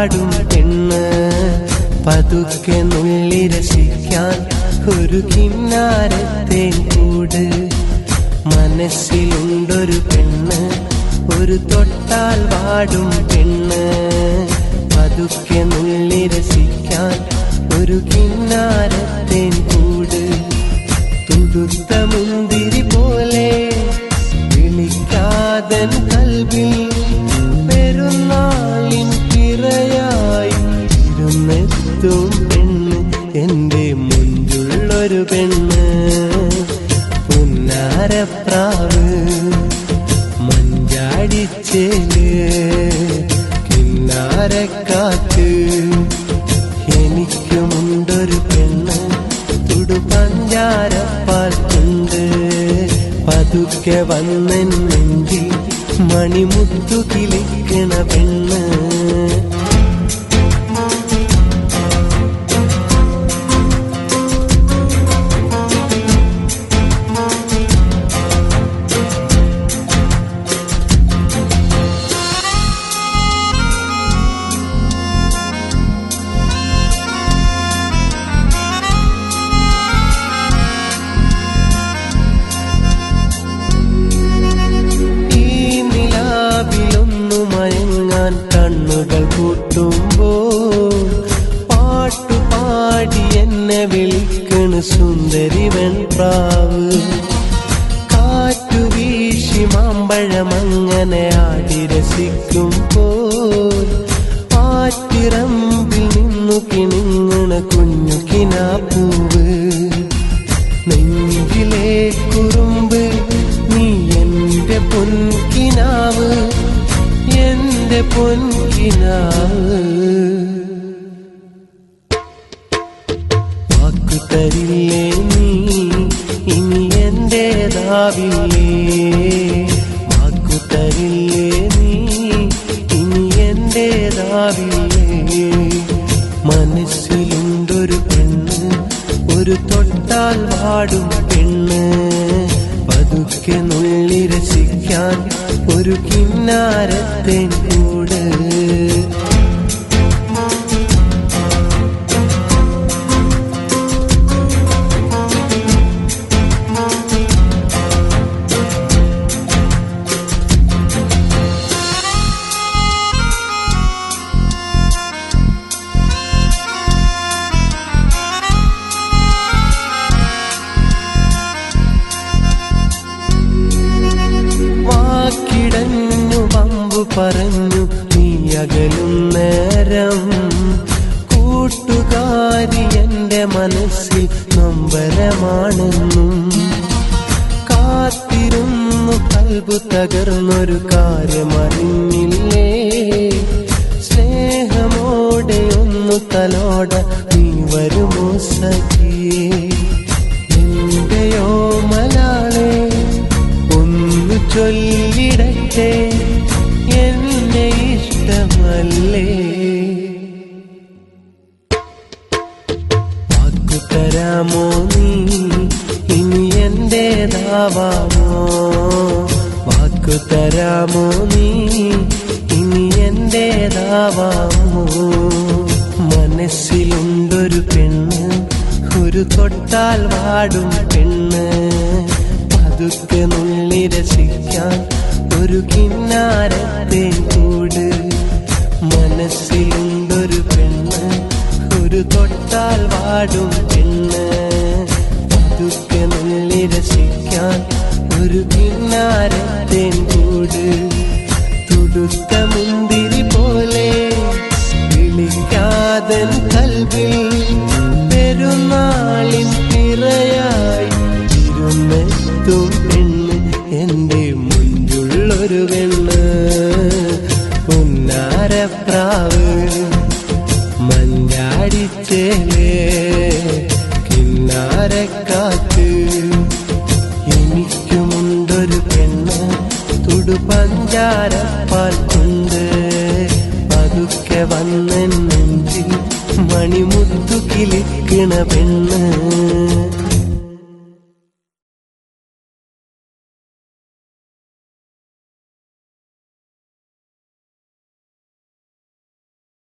വാടും പെണ്ണ്, പതുക്കെ നുള്ളി രസിക്കാൻ ഒരു കിന്നാരത്തേൻ കൂട്. മനസ്സിലുണ്ടൊരു പെണ്ണ്, ഒരു തൊട്ടാൽ വാടും പെണ്ണ്, പതുക്കെ നുള്ളി രസിക്കാൻ ഒരു കിന്നാരത്തേൻ കൂട്. തുടുത്ത മുന്തിരി പോലെ വിളിക്കാതൻ കൽവിൽ പെരുന്നാളിൻ പിറയായി ഇരുന്നെത്തും പെണ്ണ്, എന്റെ മുഞ്ചുള്ളൊരു പെണ്ണ്. പുന്നാരപ്രാവ് മഞ്ചാടിച്ചേല് കിന്നാരക്കാറ്റ്, എനിക്കുമുണ്ടൊരു പെണ്ണ് തുടുപഞ്ചാരപ്പാൽ കൊണ്ട്. പതുക്കെ വന്നെൻ നെഞ്ചിൽ മണിമുത്തു കിളിക്കണ പെണ്ണ്. കണ്ണുകൾ കൂട്ടുമ്പോൾ പാട്ടുപാടി എന്നെ വിളിക്കണ് സുന്ദരി വെൺപ്രാവ്. കാറ്റു വീശി മാമ്പഴമങ്ങനെ ആടി രസിക്കുമ്പോൾ ആറ്റിറമ്പിൽ നിന്നു കിണിങ്ങണ കുഞ്ഞു കിനാപ്പൂവ്. നെഞ്ചിലെ കുറുമ്പ് നീ എന്റെ പൊൻകിനാവ്, എന്റെ പൊൻകിനാവ്. വാക്കു തരില്ലേ നീ ഇനി എന്റേതാവില്ലേ, വാക്കു തരില്ലേ നീ ഇനി എന്റേതാവില്ലേ. മനസ്സിലുണ്ടൊരു പെണ്ണ്, ഒരു തൊട്ടാൽ വാടും പെണ്ണ്, പതുക്കെ നുള്ളി രസിക്കാൻ ഒരു കിന്നാരത്തേൻ കൂട്. വാക്കിടഞ്ഞു വമ്പു പറഞ്ഞു നീ അകലും നേരം, കൂട്ടുകാരി എന്റെ മനസ്സിൽ നൊമ്പരമാണെന്നും. കാത്തിരുന്നു കൽബു തകർന്നൊരു കാര്യമറിഞ്ഞില്ലേ, സ്നേഹമോടെ ഒന്നു തലോട നീ വരുമോ സഖിയേ. എന്റെയോ മലാളെ ഒന്ന് ചൊല്ലിടട്ടെ, എന്നെ ഇഷ്ടമല്ലേ. വാക്കു തരാമോ നീ ഇനി എന്റേതാവാമോ, വാക്കു തരാമോ നീ ഇനി എന്റേതാവാമോ. മനസ്സിലുണ്ടൊരു പെണ്ണ്, ഒരു തൊട്ടാൽ വാടും പെണ്ണ്, പതുക്കെ നുള്ളി രസിക്കാൻ ഒരു കിന്നാരത്തേൻ കൂട്. മനസ്സിലുണ്ടൊരു പെണ്ണ്, ഒരു തൊട്ടാൽ വാടും പെണ്ണ്, പതുക്കെ നുള്ളി രസിക്കാൻ ഒരു കിന്നാരത്തേൻ കൂട്. തുടുത്ത മുന്തിരി പോലെ വിളിക്കാതൻ കൽവിൽ പെരുന്നാളിൻ പിറയായി ഇരുന്നെത്തും പെണ്ണ്, എന്റെ മുഞ്ചുള്ളൊരു പെണ്ണ്. പുന്നാരപ്രാവ് മഞ്ചാടിച്ചേലേ കിന്നാരക്കാറ്റ്, എനിക്കുമുണ്ടൊരു പെണ്ണ് തുടുപഞ്ചാരപ്പാൽ കൊണ്ട്. പതുക്കെ വന്നെൻ നെഞ്ചിൽ മണിമുത്തു കിളിക്കണ പെണ്ണ്.